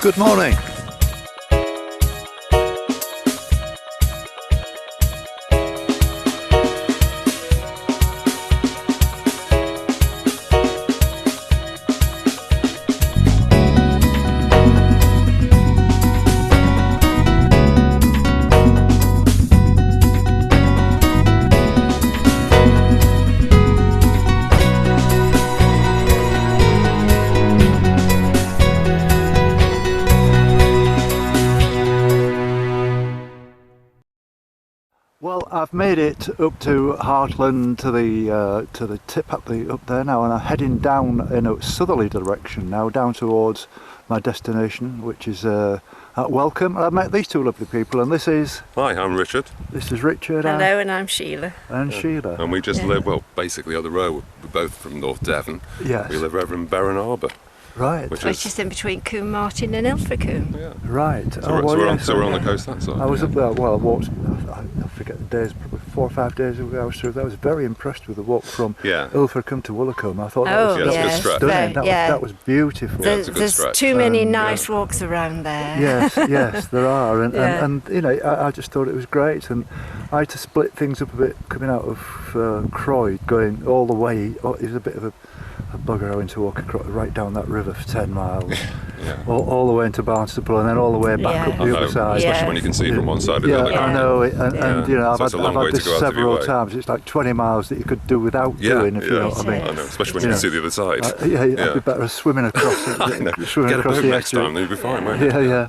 Good morning. Well, I've made it up to Hartland to the tip up there now, and I'm heading down in a southerly direction now, down towards my destination, which is at Welcome. I've met these two lovely people, and this is... Hi, I'm Richard. This is Richard. Hello, and I'm Sheila. And Sheila. And we just live, well, basically on the road. We're both from North Devon. Yes. We live over in Barron Harbour. Right. Which is in between Coombe Martin and Ilfracombe. Yeah. Right. So, we're on the coast that side. I was up there, well, I walked, I forget the days, probably 4 or 5 days ago I was through there. I was very impressed with the walk from Ilfracombe to Willicombe. I thought that was good stretch. Stunning. That was beautiful. Yeah, there's too many nice walks around there. Yes, there are. And you know, I just thought it was great. And I had to split things up a bit coming out of Croyd, going all the way. It was a bit of a bugger having to walk right down that river for 10 miles, all the way into Barnstaple and then all the way back up the other side. Especially when you can see from one side of the other. I know it, and you know, I've had this several times. It's like 20 miles that you could do without doing, if you know what I mean. I know, especially when you can see the other side. It'd be better swimming across it. I know. Get a boat next time, then you'll be fine, won't you? Yeah.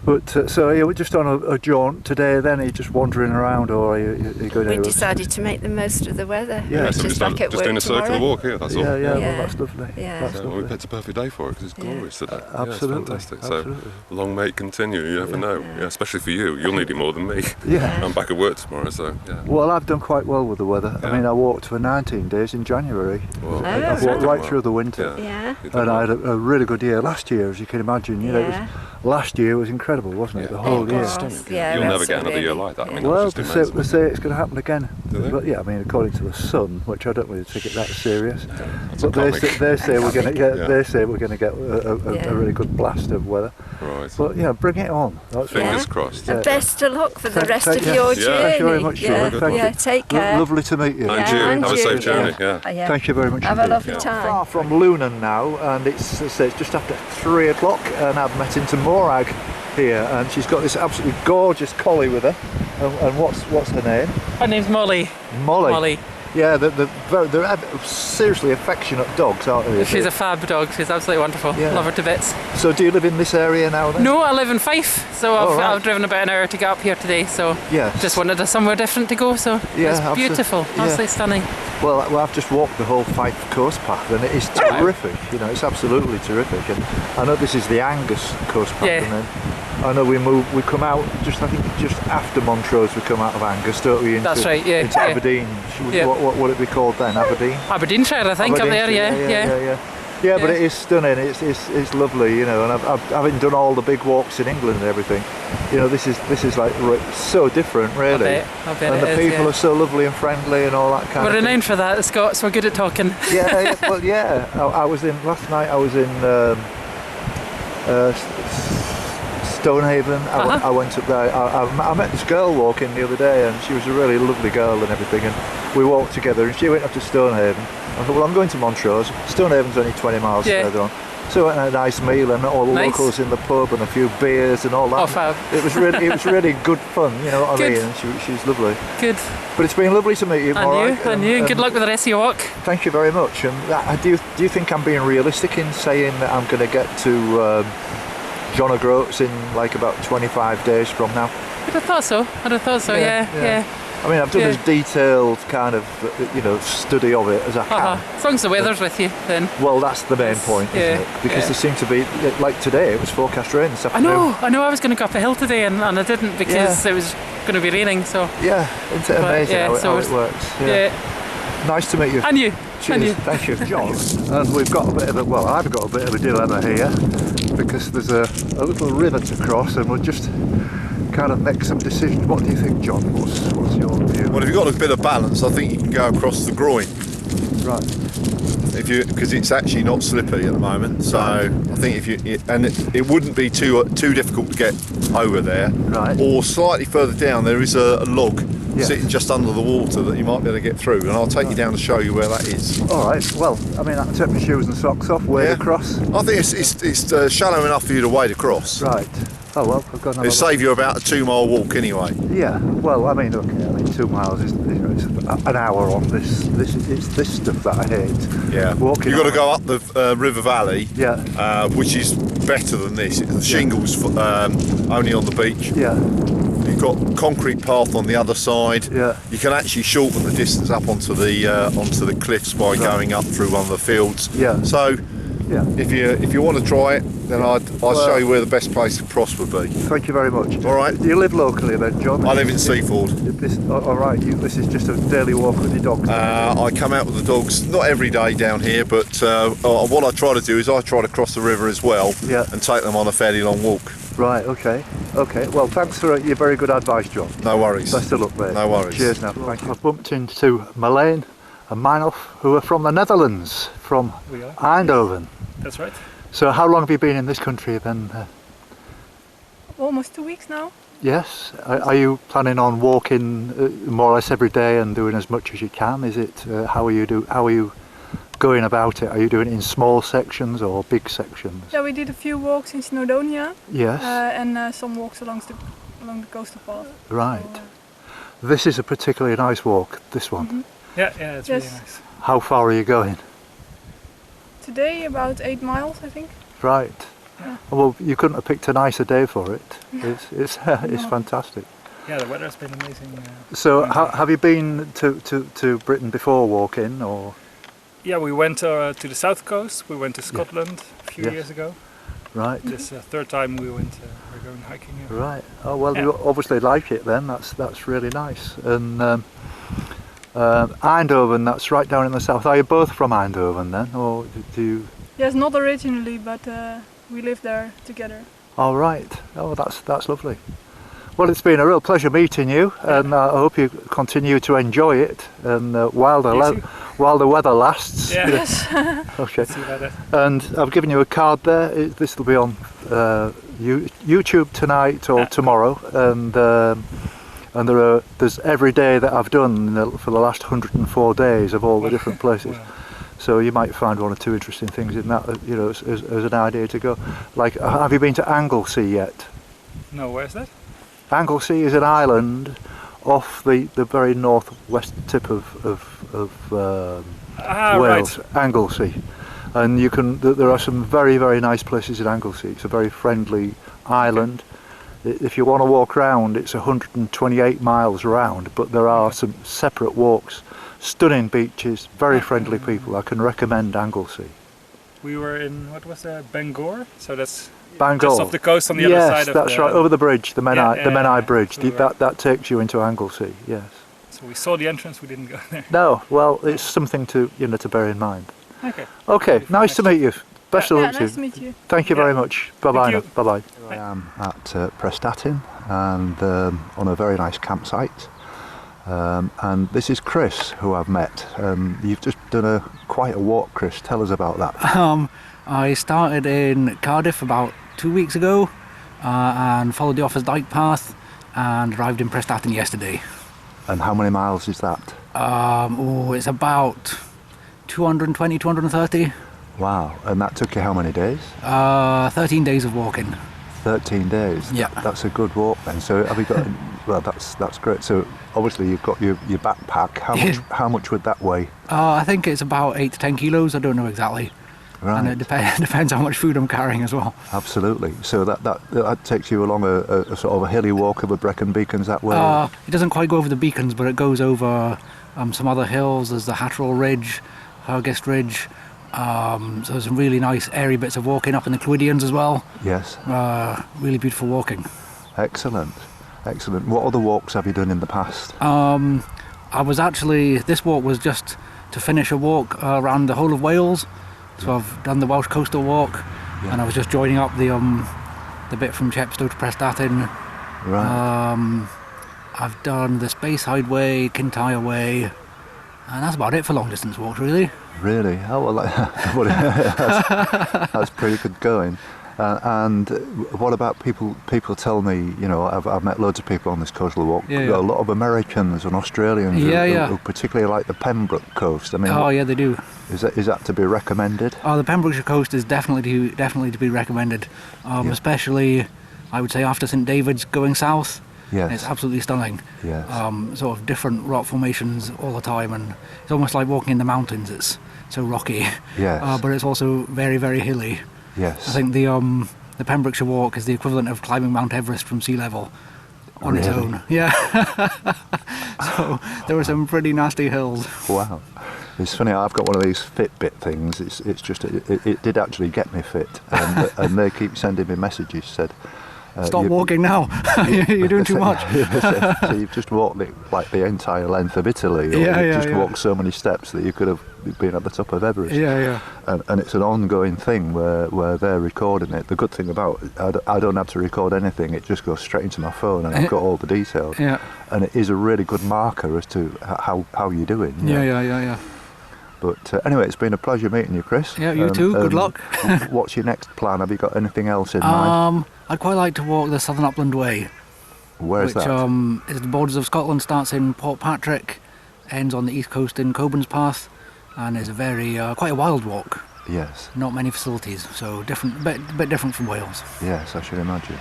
But so we're just on a jaunt today. Then are you just wandering around, or are you going anywhere? We decided to make the most of the weather. Yeah, so just doing a circular walk here. That's all. Yeah. Well, that's lovely. Yeah. That's lovely. It's a perfect day for it because it's glorious today. Absolutely. It's fantastic. Absolutely. So long may it continue. You never know. Yeah, especially for you. You'll need it more than me. Yeah. I'm back at work tomorrow, so yeah. Well, I've done quite well with the weather. I mean, I walked for 19 days in January. Well, I've walked right through the winter. Yeah. And I had a really good year last year, as you can imagine. You know, last year was incredible, wasn't it? The whole year. Yeah, you'll never get another year like that. I mean, well, that's they just say it's going to happen again. Do they? But yeah, I mean, according to the Sun, which I don't really take it that serious. That's But they say we're going to get They say we're going to get a really good blast of weather. Right. But yeah, bring it on. That's Fingers crossed. And best of luck for the rest of your journey. Thank you very much, Sheila. Thank you. Take care. Lovely to meet you. And you. Have a safe journey. Yeah. Thank you very much. Have a lovely time. Far from Lunan now, and it's just after 3 o'clock, and I've met into Morag here, and she's got this absolutely gorgeous collie with her. And what's her name? Her name's Molly. Molly. Yeah, they're seriously affectionate dogs, aren't they? She's a fab dog. She's absolutely wonderful. Yeah. Love her to bits. So do you live in this area now then? No, I live in Fife, so I've driven about an hour to get up here today. So just wanted somewhere different to go. So it's beautiful, absolutely stunning. Well, I've just walked the whole Fife coast path, and it is terrific. You know, it's absolutely terrific. And I know this is the Angus coast path, and then I know we come out just after Montrose. We come out of Angus, don't we? That's right. Yeah. Into Aberdeen. What would it be called then? Aberdeen. Aberdeenshire, I think, up there. Yeah, but it is stunning. It's lovely, you know. And having done all the big walks in England and everything, you know, this is like so different, really. I bet and the people are so lovely and friendly and all that kind of thing. We're renowned for that, the Scots. We're good at talking. I was in last night. I was in Stonehaven. I went up there. I met this girl walking the other day, and she was a really lovely girl and everything. And we walked together, and she went up to Stonehaven. I thought, well, I'm going to Montrose. Stonehaven's only 20 miles further on. So we went and had a nice meal, and all the locals in the pub, and a few beers and all that. Oh, fab. It was really good fun. You know what I mean? And she's lovely. Good. But it's been lovely to meet you. And you. And good luck with the rest of your walk. Thank you very much. And do you think I'm being realistic in saying that I'm going to get to John O'Groats in like about 25 days from now? I'd have thought so. Yeah. I mean, I've done as detailed kind of, study of it as I can. As long as the weather's with you, then. Well, that's the main point, isn't it? Because there seemed to be, like today, it was forecast rain this afternoon. I know. I was going to go up a hill today, and I didn't because it was going to be raining. So. Yeah, it's amazing how it works. Yeah. Nice to meet you. And you. Cheers. And you. Thank you, John. And we've got I've got a bit of a dilemma here, because there's a little river to cross, and we'll just kind of make some decisions. What do you think, John? What's your view? Well, if you've got a bit of balance, I think you can go across the groin. Right. because it's actually not slippery at the moment. So I think it wouldn't be too difficult to get over there. Right. Or slightly further down, there is a log sitting just under the water that you might be able to get through, and I'll take you down to show you where that is. All right. Well, I mean, I can take my shoes and socks off, wade across. I think it's shallow enough for you to wade across. Right. Oh well, I've got another. It'll save you about a 2-mile walk anyway. Yeah. Well, I mean, okay. I mean, 2 miles is it's an hour on this. It's this stuff that I hate. Yeah. Walking. You've got to go up the river valley. Yeah. Which is better than this. The shingles only on the beach. Yeah. You've got concrete path on the other side. Yeah. You can actually shorten the distance up onto the cliffs by going up through one of the fields. Yeah. So, if you want to try it, then I'll show you where the best place to cross would be. Thank you very much. All right. Do you live locally then, John? I live in Seaford. All right. This is just a daily walk with your dogs. I come out with the dogs not every day down here, but what I try to do is I try to cross the river as well and take them on a fairly long walk. Right, okay. Well, thanks for your very good advice, John. No worries. Best of luck, mate. No worries. Cheers now. Thank you. I've bumped into Marleen and Meinhof, who are from the Netherlands, from Eindhoven. That's right. So how long have you been in this country then? Almost 2 weeks now. Yes. Are you planning on walking more or less every day and doing as much as you can? Is it, how are you going about it? Are you doing it in small sections or big sections? Yeah, we did a few walks in Snowdonia. Yes. And some walks along the coastal path. Right. This is a particularly nice walk, this one. Mm-hmm. Yeah, it's really nice. How far are you going? Today about 8 miles, I think. Right. Yeah. Well, you couldn't have picked a nicer day for it. It's fantastic. Yeah, the weather's been amazing. So, have you been to Britain before walking, or? Yeah, we went to the south coast. We went to Scotland a few years ago. Right. This third time we're going hiking. Right. Oh well, you obviously like it then. That's really nice. And Eindhoven, that's right down in the south. Are you both from Eindhoven then, or do you? Yes, not originally, but we live there together. Oh right. Oh, that's lovely. Well, it's been a real pleasure meeting you, and I hope you continue to enjoy it. And while the weather lasts. Yeah. Yes. Okay. And I've given you a card there. This will be on YouTube tonight or tomorrow, and there's every day that I've done for the last 104 days of all the different places. Wow. So you might find one or two interesting things in that, as an idea to go. Like, have you been to Anglesey yet? No, where's that? Anglesey is an island off the very northwest tip of Wales, right. Anglesey, and there are some very, very nice places in Anglesey. It's a very friendly island. If you want to walk around, it's 128 miles around, but there are some separate walks. Stunning beaches, very friendly people. I can recommend Anglesey. We were in, what was that, Bangor? So that's Bangor. Just off the coast on the other side of Yes, that's right, over the bridge, the Menai Bridge. So that takes you into Anglesey, yes. So we saw the entrance, we didn't go there. No, well, it's something to bear in mind. Okay. Okay, nice to meet you. Best of luck to you. Nice to meet you. Thank you very much. Bye-bye now. Bye-bye. Bye. I am at Prestatyn, and on a very nice campsite. And this is Chris, who I've met. You've just done quite a walk, Chris. Tell us about that. I started in Cardiff about 2 weeks ago and followed the Offa's Dyke path and arrived in Prestatyn yesterday. And how many miles is that? It's about 220, 230. Wow. And that took you how many days? 13 days of walking. 13 days? Yeah. That's a good walk then. So have you got... Well, that's great. So obviously you've got your backpack. How much would that weigh? I think it's about 8 to 10 kilos. I don't know exactly. Right. And it depends how much food I'm carrying as well. Absolutely. So that takes you along a sort of a hilly walk over Brecon Beacons that way? It doesn't quite go over the beacons, but it goes over some other hills. There's the Hatterall Ridge, Hurgest Ridge. So there's some really nice airy bits of walking up in the Clwydians as well. Yes. Really beautiful walking. Excellent. Excellent. What other walks have you done in the past? This walk was just to finish a walk around the whole of Wales. So I've done the Welsh Coastal Walk, and I was just joining up the bit from Chepstow to Prestatyn. Right. I've done the Speyside Way, Kintyre Way, and that's about it for long distance walks really. Really? Oh well, that's pretty good going. And what about people? People tell me, you know, I've met loads of people on this coastal walk. A lot of Americans and Australians who particularly like the Pembroke coast. I mean, yeah, they do. Is that to be recommended? Oh, the Pembrokeshire coast is definitely to be recommended, especially, I would say, after St David's going south. Yes. It's absolutely stunning. Yes. Sort of different rock formations all the time, and it's almost like walking in the mountains. It's so rocky. Yes. But it's also very, very hilly. Yes. I think the Pembrokeshire Walk is the equivalent of climbing Mount Everest from sea level on its own. Yeah. So there were some pretty nasty hills. Wow. It's funny, I've got one of these Fitbit things. It's just it did actually get me fit, and they keep sending me messages said. Stop walking now. You're doing too much. So you've just walked like the entire length of Italy, or you've just walked so many steps that you could have been at the top of Everest. Yeah. And it's an ongoing thing where they're recording it. The good thing about it, I don't have to record anything. It just goes straight into my phone, and I've got all the details. Yeah. And it is a really good marker as to how you're doing. Yeah. But anyway, it's been a pleasure meeting you, Chris. Yeah, you too. Good luck. What's your next plan? Have you got anything else in mind? I'd quite like to walk the Southern Upland Way. Where's that? Which is the borders of Scotland, starts in Portpatrick, ends on the east coast in Coburn's Path, and is a very quite a wild walk. Yes. Not many facilities, so bit different from Wales. Yes, I should imagine.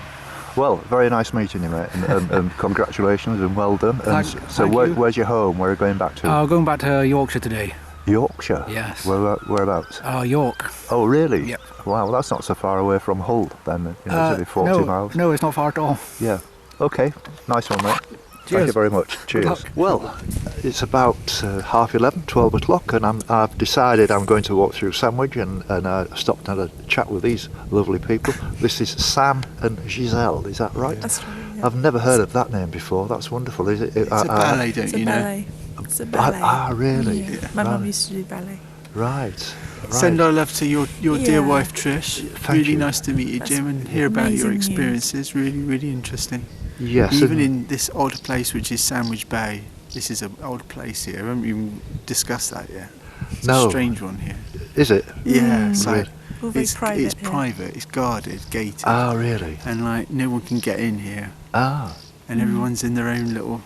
Well, very nice meeting you, mate, and congratulations and well done. Where's your home? Where are you going back to? Going back to Yorkshire today. Yorkshire? Yes. Whereabouts? York. Oh, really? Yep. Wow, that's not so far away from Hull then. It's only 40 miles. No, it's not far at all. Yeah. Okay. Nice one, mate. Cheers. Thank you very much. Cheers. Well, it's about 11:30, 12 o'clock, and I've decided I'm going to walk through Sandwich, and I stopped and had a chat with these lovely people. This is Sam and Giselle, is that right? That's right, yeah. I've never heard of that name before. That's wonderful. Is it? It's a ballet, don't you know? It's a ballet. Really? Yeah. My mum used to do ballet. Right. Send our love to your dear Yeah. wife Trish. Thank Really you. nice to meet you, That's Jim, and hear about your amazing experiences. Really, really interesting. Yes. Even in this odd place, which is Sandwich Bay, this is an odd place here. I haven't even discussed that yet. It's a strange one here. Is it? Yeah, it's Really? like All very it's private here. private, it's guarded, gated, Ah, really? and like no one can get in here, Ah, and everyone's in their own little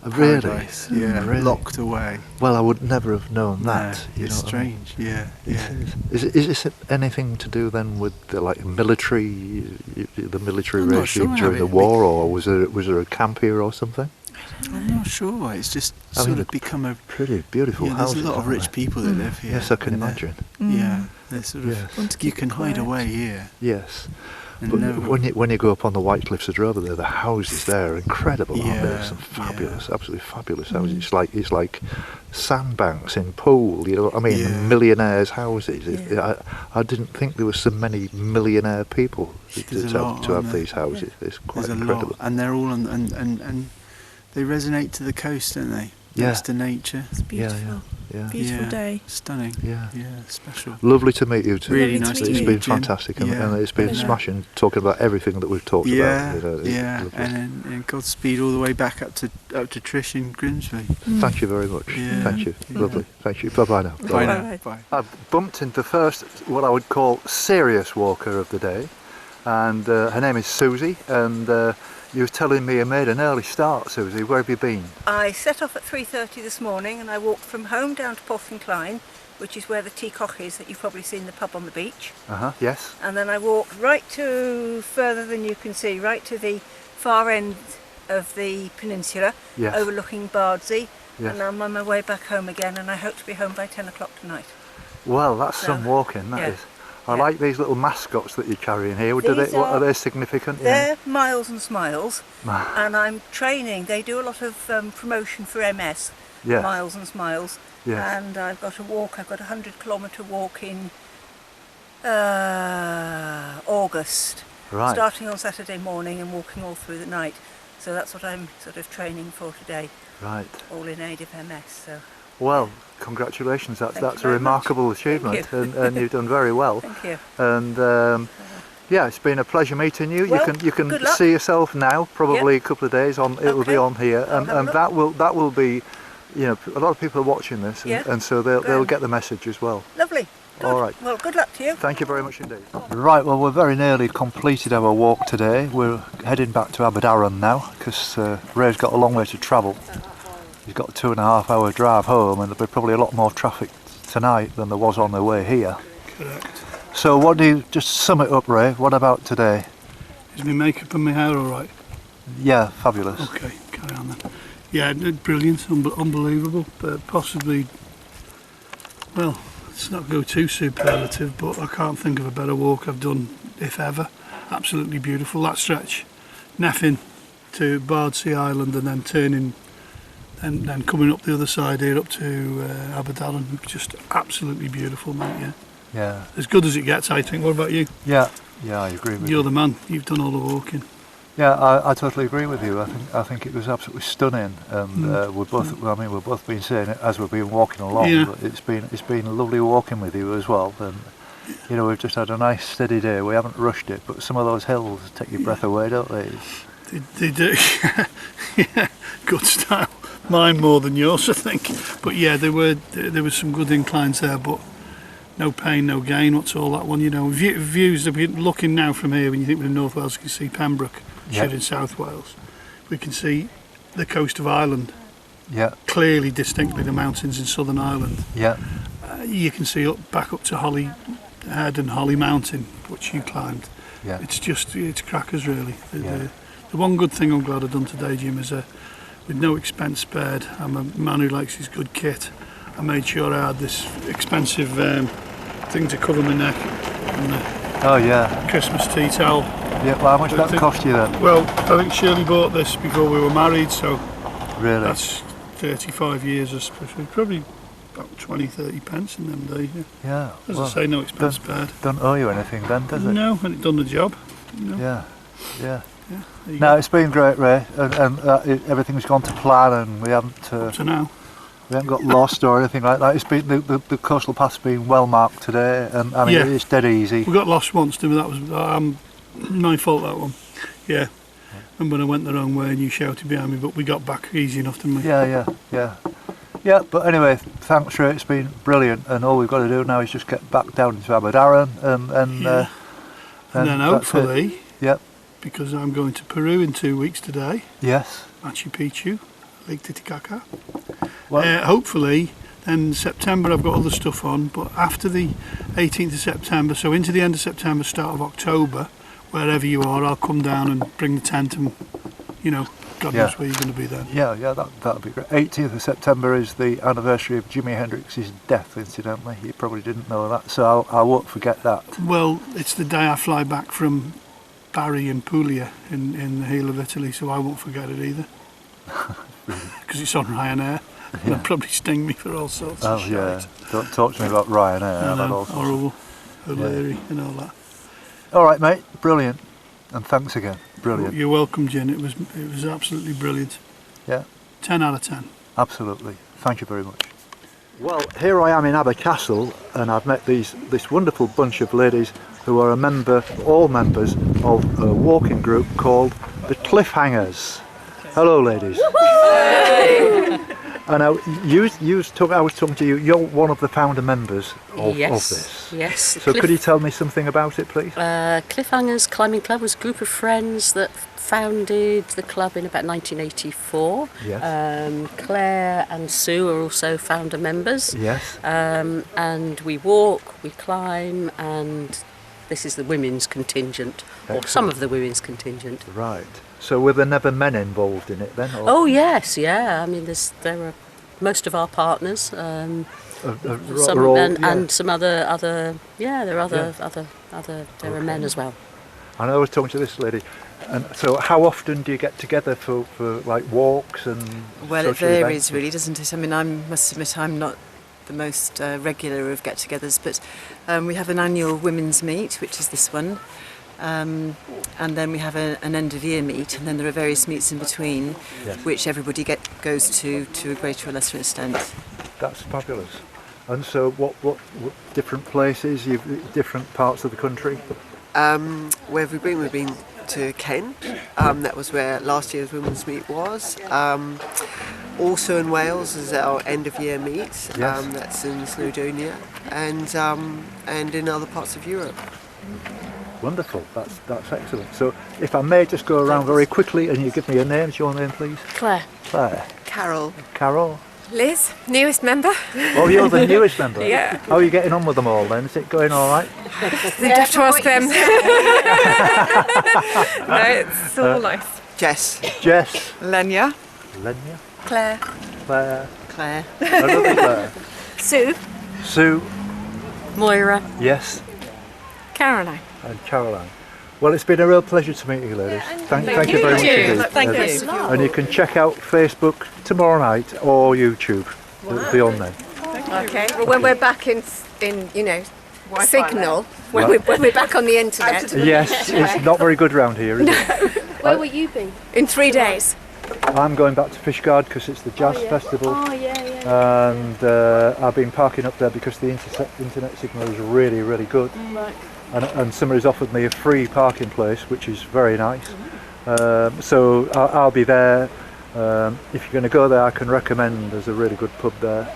really? paradise. Yeah, Really? locked away. Well, I would never have known that. No, you it's know what I mean? strange. Yeah, yeah. Is this anything to do then with the military I'm not regime sure, during the war, or was there a camp here or something? I'm not sure. It's just I mean, sort of become a. Pretty beautiful Yeah, houses. there's a lot of aren't rich they? people that live here. Yes, I can and they're- imagine. Yeah, they're sort of. Yes. Want to You keep can it hide quiet. away here. Yes. And But no, when you go up on the White Cliffs of Drover, there, the houses there are incredible, aren't they? Yeah, Some fabulous, yeah. absolutely fabulous houses. It's like sandbanks in Poole. You know what I mean? Yeah. Millionaires' houses. Yeah. I didn't think there were so many millionaire people There's to a lot, have aren't there? these houses. It's quite there's a incredible. lot, and they're all on, and they resonate to the coast, don't they? Yeah. Next to nature. It's beautiful. Yeah. Beautiful Yeah. day. Stunning. Yeah. Yeah, special. Lovely to meet you too. Really Lovely nice to to meet It's you, been Jim. fantastic, and Yeah. it's been Pleasure. smashing talking about everything that we've talked Yeah, about. yeah, Lovely. and Godspeed all the way back up to Trish in Grimsby. Thank you very much. Yeah. Thank you. Yeah. Lovely. Thank you. Bye bye now. Bye now. Bye. Bye. I've bumped into the first, what I would call, serious walker of the day, and her name is Susie, and you were telling me you made an early start, Susie. Where have you been? I set off at 3:30 this morning, and I walked from home down to Porthencline, which is where the Tea Cock is, that you've probably seen the pub on the beach. Yes. And then I walked right to, further than you can see, right to the far end of the peninsula, Yes. overlooking Bardsey. Yes. And I'm on my way back home again, and I hope to be home by 10 o'clock tonight. Well, that's So, some walking, that yeah. is. I Yeah. like these little mascots that you're carrying here. What These are are- they significant? They're Miles and Smiles, and I'm training. They do a lot of promotion for MS, Yes. Miles and Smiles. Yes. And I've got a walk, I've got a 100-kilometre walk in August, Right. starting on Saturday morning and walking all through the night. So that's what I'm sort of training for today, Right. all in aid of MS. So Well, congratulations. That's Thank you a very remarkable much. achievement, Thank and you've done very well. thank you. And yeah, it's been a pleasure meeting you. Well, you can good luck. see yourself now. Probably a couple of days on. It will be Okay. on here, I'll and have a that will be you know, a lot of people are watching this, and so they'll get the message as well. Lovely. Good. All right. Well, good luck to you. Thank you very much indeed. Right, well, we're very nearly completed our walk today. We're heading back to Aberdaron now because Ray's got a long way to travel. He's got a 2.5 hour drive home, and there'll be probably a lot more traffic tonight than there was on the way here. Correct. So what do you, just sum it up, Ray, what about today? Is my makeup and my hair all right? Yeah, fabulous. Okay, carry on then. Yeah, brilliant, unbelievable, but possibly, well, let's not go too superlative, but I can't think of a better walk I've done, if ever. Absolutely beautiful. That stretch, Neffin to Bardsea Island and then turning, and then coming up the other side here up to Aberdaron, just absolutely beautiful, mate, yeah. Yeah. As good as it gets, I think. What about you? Yeah, I agree with you. You're the man, you've done all the walking. Yeah, I totally agree with you. I think it was absolutely stunning, and we're both been saying it as we've been walking along. Yeah. But it's been lovely walking with you as well. And you know, we've just had a nice steady day. We haven't rushed it, but some of those hills take your breath away, don't they? They do. Yeah, good style. Mine more than yours, I think. But yeah, there was some good inclines there, but no pain, no gain. What's all that one? You know, views. If you're looking now from here, when you think we're in North Wales, you can see Pembroke. Yep. In South Wales, we can see the coast of Ireland. Yeah. Clearly, distinctly, the mountains in Southern Ireland. Yeah. You can see back up to Holly Head and Holly Mountain, which you climbed. Yeah. It's crackers really. The one good thing I'm glad I've done today, Jim, is with no expense spared. I'm a man who likes his good kit. I made sure I had this expensive thing to cover my neck. And Christmas tea towel. Yeah, well, how much did that cost you then? Well, I think Shirley bought this before we were married, so really, that's 35 years of probably about 20-30 pence in them days. Yeah. As I say, no expense spared. Don't owe you anything then, does it? No, and it done the job. You know. Yeah. No, it's been great, Ray, and everything's gone to plan, and we haven't. Up to now. We haven't got lost or anything like that. It's been the coastal path's been well marked today, and I mean it's dead easy. We got lost once, didn't we? That was my fault, that one. Yeah. And when I went the wrong way and you shouted behind me, but we got back easy enough, didn't we? Yeah, but anyway, thanks, Ray. It's been brilliant, and all we've got to do now is just get back down into Aberdaron, and then hopefully, yep, because I'm going to Peru in 2 weeks today. Yes. Machu Picchu, Lake Titicaca. Well, hopefully, then September I've got other stuff on, but after the 18th of September, so into the end of September, start of October, wherever you are, I'll come down and bring the tent and, you know, God knows where you're going to be then. Yeah, that'll be great. 18th of September is the anniversary of Jimi Hendrix's death, incidentally. You probably didn't know that, so I won't forget that. Well, it's the day I fly back from Bari in Puglia in the heel of Italy, so I won't forget it either. Because it's on Ryanair. They'll probably sting me for all sorts of shit. Yeah, don't talk to me about Ryanair. Horrible, O'Leary and all that. All right, mate, brilliant, and thanks again. Brilliant. You're welcome, Jen. It was absolutely brilliant. Yeah. 10 out of 10. Absolutely. Thank you very much. Well, here I am in Abercastle, and I've met this wonderful bunch of ladies who are all members of a walking group called the Cliffhangers. Hello, ladies. And I was talking to you. You're one of the founder members of this. Yes. So could you tell me something about it, please? Cliffhangers Climbing Club was a group of friends that founded the club in about 1984. Yes. Claire and Sue are also founder members. Yes. And we walk, we climb, and this is the women's contingent, or some of the women's contingent. Right. So were there never men involved in it then? Or? Oh yes, yeah. I mean, there are most of our partners, some and some other. Yeah, there are men as well. And I was talking to this lady, and so how often do you get together for like walks and? Well, it varies really, doesn't it? I mean, I must admit I'm not the most regular of get-togethers, but we have an annual women's meet, which is this one. And then we have an end-of-year meet, and then there are various meets in between, which everybody goes to a greater or lesser extent. That's fabulous. And so, what different places, different parts of the country? Where have we been? We've been to Kent. That was where last year's women's meet was. also in Wales is our end of year meet. Yes. That's in Snowdonia, and in other parts of Europe. Wonderful, that's excellent. So if I may just go around very quickly and you give me your names, your name please? Claire. Claire. Carol. Carol. Liz, newest member. Oh, you're the newest member? Yeah. How are you getting on with them all then? Is it going all right? You'd have to ask them. No, it's all nice. Jess. Jess. Lenya. Lenya. Claire. Claire. Claire. Another Claire. Sue. Sue. Moira. Yes. Caroline. And Caroline. Well, it's been a real pleasure to meet you, ladies. Thank you very much indeed. Thank you. And you can check out Facebook tomorrow night or YouTube. It'll be on there. Okay. Well, when we're back in signal, when we're back on the internet. Yes, it's not very good round here, is it? Where will you be? In 3 days. I'm going back to Fishguard because it's the Jazz Festival. Oh, yeah. And I've been parking up there because the internet signal is really, really good. Right. And somebody's offered me a free parking place, which is very nice. So I'll be there. If you're going to go there, I can recommend there's a really good pub there,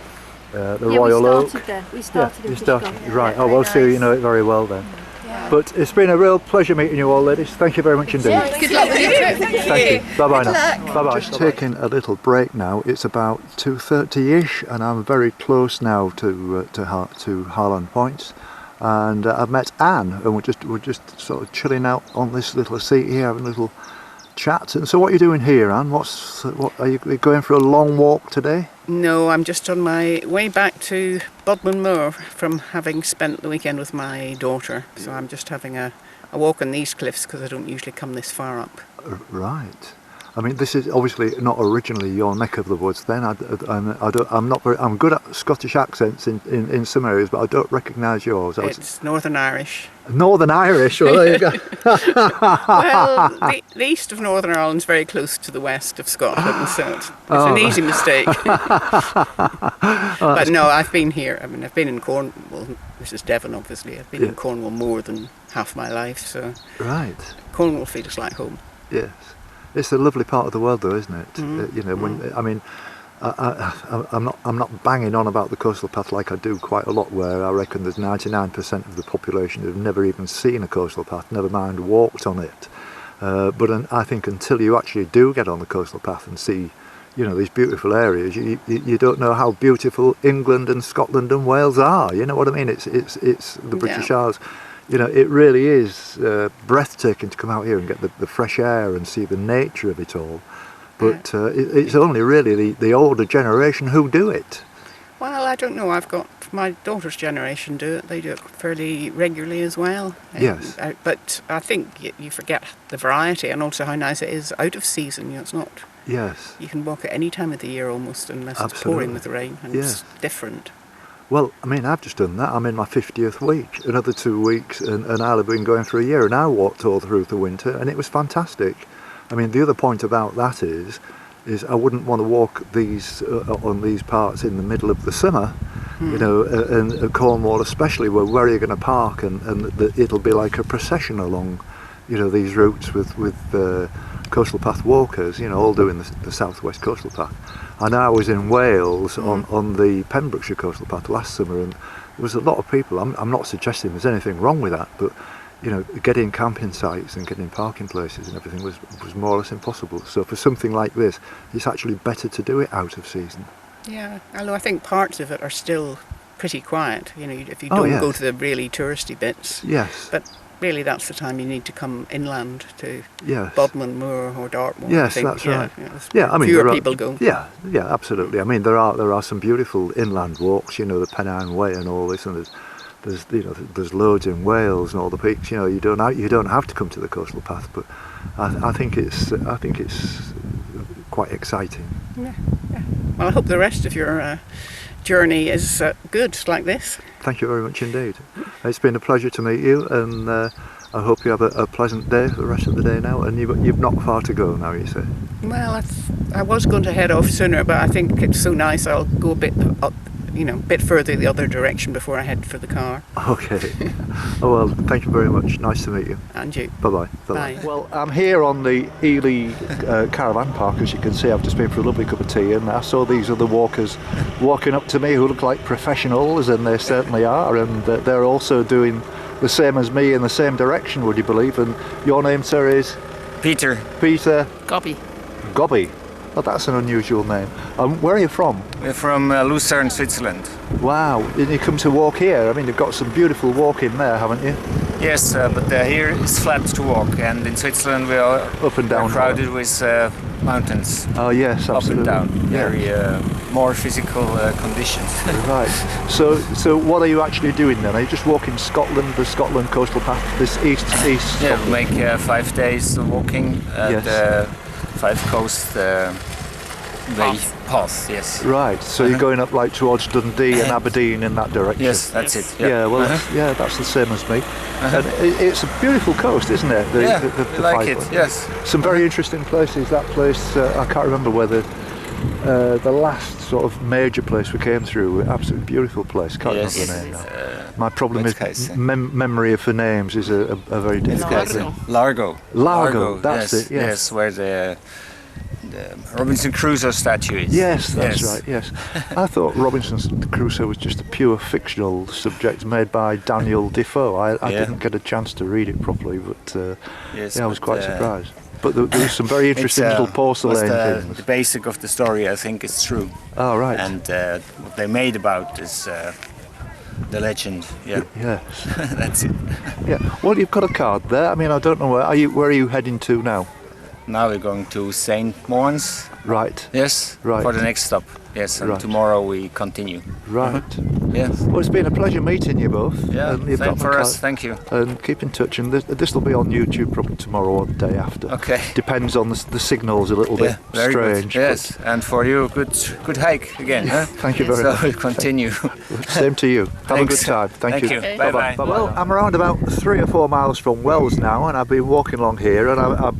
the Royal Oak. We started you started, right. Oh well, so you know it very well then. Yeah. But it's been a real pleasure meeting you all, ladies. Thank you very much indeed. Yeah, good luck with you too. Thank you. Bye bye now. Bye bye. Just taking a little break now. It's about 2:30ish, and I'm very close now to Harland Point. And I've met Anne, and we're just sort of chilling out on this little seat here, having a little chat. And so, what are you doing here, Anne? What are you going for a long walk today? No, I'm just on my way back to Bodmin Moor from having spent the weekend with my daughter. So I'm just having a walk on these cliffs because I don't usually come this far up. Right. I mean, this is obviously not originally your neck of the woods. Then I'm good at Scottish accents in some areas, but I don't recognise yours. It's Northern Irish. Northern Irish. Well, there you go. Well, the east of Northern Ireland's very close to the west of Scotland, so it's an easy mistake. But no, I've been here. I mean, I've been in Cornwall. This is Devon, obviously. I've been in Cornwall more than half my life, so right. Cornwall feels like home. Yes. It's a lovely part of the world, though, isn't it? You know, when I mean, I'm not banging on about the coastal path like I do quite a lot, where I reckon there's 99% of the population who've never even seen a coastal path, never mind walked on it. But I think until you actually do get on the coastal path and see, you know, these beautiful areas, you don't know how beautiful England and Scotland and Wales are. You know what I mean? It's the British Isles. You know, it really is breathtaking to come out here and get the fresh air and see the nature of it all. But it's only really the older generation who do it. Well, I don't know. I've got my daughter's generation do it. They do it fairly regularly as well. Yes. But I think you forget the variety and also how nice it is out of season. You know, it's not. Yes. You can walk at any time of the year almost, unless it's pouring with rain, and it's different. Well, I mean, I've just done that. I'm in my 50th week, another 2 weeks, and I'll have been going for a year, and I walked all through the winter, and it was fantastic. I mean, the other point about that is I wouldn't want to walk these on these parts in the middle of the summer, you know, and Cornwall especially, where are you going to park, and it'll be like a procession along, you know, these routes with coastal path walkers, you know, all doing the southwest coastal path. And I was in Wales on the Pembrokeshire coastal path last summer, and there was a lot of people. I'm not suggesting there's anything wrong with that, but you know, getting camping sites and getting parking places and everything was more or less impossible. So for something like this, it's actually better to do it out of season. Yeah, although I think parts of it are still pretty quiet. You know, if you don't go to the really touristy bits. Yes. But really, that's the time you need to come inland to Bodmin Moor or Dartmoor. Yes, I think. that's right. Yeah, I mean, fewer people go. Yeah, absolutely. I mean, there are some beautiful inland walks. You know, the Pennine Way and all this, and there's loads in Wales and all the peaks. You know, you don't have to come to the coastal path, but I think it's quite exciting. Yeah. Well, I hope the rest of your journey is good like this. Thank you very much indeed. It's been a pleasure to meet you, and I hope you have a pleasant day for the rest of the day now. And you've not far to go now, you say? Well, I was going to head off sooner, but I think it's so nice I'll go a bit up a bit further the other direction before I head for the car. Okay. Oh, well, thank you very much. Nice to meet you. And you. Bye-bye. Bye. Well, I'm here on the Ely Caravan Park. As you can see, I've just been for a lovely cup of tea, and I saw these other walkers walking up to me who look like professionals, and they certainly are, and they're also doing the same as me in the same direction, would you believe? And your name, sir, is? Peter. Peter? Gobby. Gobby? Oh, that's an unusual name. Where are you from? We're from Lucerne, Switzerland. Wow, didn't you come to walk here? I mean, you've got some beautiful walking there, haven't you? Yes, but here it's flat to walk, and in Switzerland we are up and down, crowded with mountains. Oh yes, absolutely. Up and down, very more physical conditions. Right. So what are you actually doing then? Are you just walking Scotland, the Scotland coastal path, this east? Yeah, we make 5 days of walking at 5 coast path. Yes. Right. So you're going up like towards Dundee and Aberdeen in that direction. Yes, that's it. Yeah. Yeah. Well, that's the same as me. And it's a beautiful coast, isn't it? The like it. Yes. Some very interesting places. That place, I can't remember whether the last sort of major place we came through. Absolutely beautiful place. Can't remember the name now. My problem is memory of the names is a very difficult thing. Largo. That's yes, it. Yes, where the Robinson Crusoe statue is. Yes, that's right, yes. I thought Robinson Crusoe was just a pure fictional subject made by Daniel Defoe. I didn't get a chance to read it properly, but I was quite surprised. But there was some very interesting little porcelain things. The basic of the story, I think, is true. Oh, right. And what they made about is the legend. Yeah. Yes. That's it. Yeah. Well, you've got a card there. I mean, I don't know where are you heading to now? Now we're going to St. Mons. Right. Yes. Right. For the next stop. Yes, and tomorrow we continue. Right. Yes. Well, it's been a pleasure meeting you both. Yeah, and you've same got for my us. card. Thank you. And keep in touch, and this will be on YouTube probably tomorrow or the day after. Okay. Depends on the signal's a little bit very strange. Good. Yes, and for you, good hike again. Huh? Thank you very much. So we'll continue. Same to you. Have a good time. Thank you. Okay. Bye-bye. Well, I'm around about 3 or 4 miles from Wells now, and I've been walking along here, and I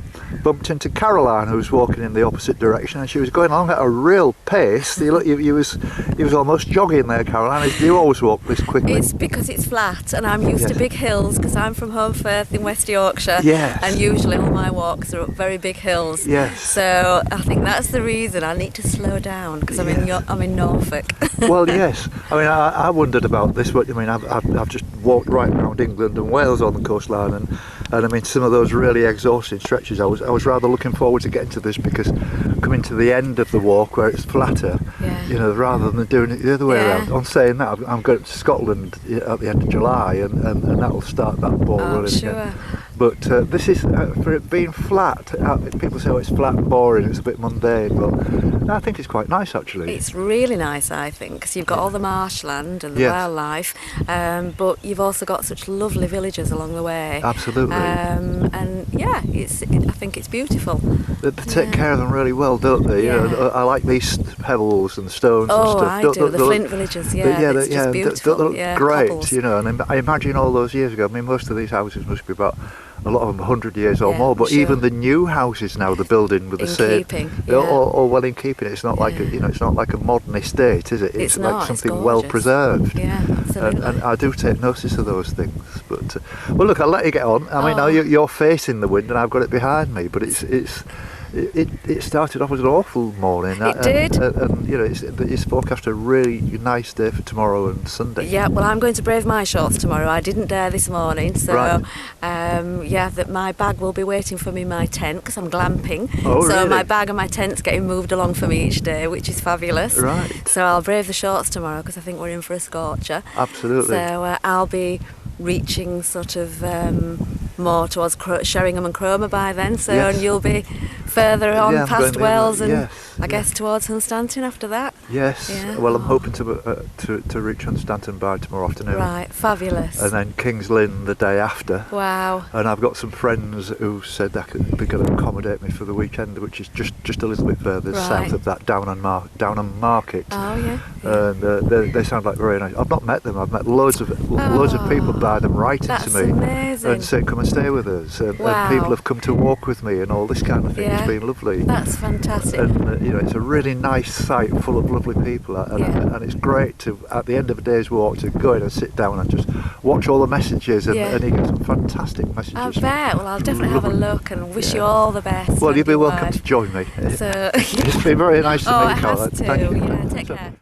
bumped into Caroline, who was walking in the opposite direction, and she was going along at a real pace. You was almost jogging there, Caroline. Do you always walk this quickly? It's because it's flat, and I'm used to big hills because I'm from Holmfirth in West Yorkshire. Yes. And usually all my walks are up very big hills. Yes. So I think that's the reason I need to slow down because I'm in Norfolk. Well, yes. I mean, I wondered about this. But I mean, I've just walked right around England and Wales on the coastline, and I mean, some of those really exhausting stretches. I was rather looking forward to getting to this because coming to the end of the walk where it's flatter, rather than doing it the other way around. On saying that, I'm going to Scotland at the end of July, and that'll start that ball rolling again. But this is, for it being flat, people say, oh, it's flat and boring, it's a bit mundane, but I think it's quite nice actually. It's really nice, I think, because you've got all the marshland and the wildlife, but you've also got such lovely villages along the way. Absolutely. And yeah, I think it's beautiful. They take care of them really well, don't they? Yeah. You know, I like these pebbles and stones and stuff. I do. The Flint villages, it's just beautiful. They look great, cobbles. You know, and I imagine all those years ago, I mean, most of these houses must be about, a lot of them 100 years or more, but even the new houses now they're building with the same, or well in keeping. It's not like it's not like a modern estate, is it? It's like something well preserved. Yeah, absolutely. And I do take notice of those things. But well, look, I'll let you get on. I mean, now you're facing the wind, and I've got it behind me, but it started off as an awful morning. It did. And you know, it's forecast a really nice day for tomorrow and Sunday. Yeah, well, I'm going to brave my shorts tomorrow. I didn't dare this morning, so that my bag will be waiting for me in my tent because I'm glamping. Oh, so really? my bag and my tent's getting moved along for me each day, which is fabulous. Right. So I'll brave the shorts tomorrow because I think we're in for a scorcher. Absolutely. So I'll be reaching sort of more towards Sheringham and Cromer by then, so and you'll be further on past Wells and I guess towards Hunstanton after that. Yes. Yeah. Well, I'm hoping to reach Hunstanton by tomorrow afternoon. Right, fabulous. And then King's Lynn the day after. Wow. And I've got some friends who said they're going to accommodate me for the weekend, which is just a little bit further south of that Downham Market. Oh yeah. And they sound like very nice. I've not met them. I've met loads of people by them writing to me amazing. and saying come and stay with us. And people have come to walk with me and all this kind of thing. Yeah. It's been lovely. That's fantastic. And you know, it's a really nice site full of lovely people, and it's great to, at the end of a day's walk, to go in and sit down and just watch all the messages, and you get some fantastic messages. I bet. Well, I'll definitely have a look and wish you all the best. Well, you'll be welcome to join me. So, it's been very nice to meet you, Carla. Thank you. Yeah, take care.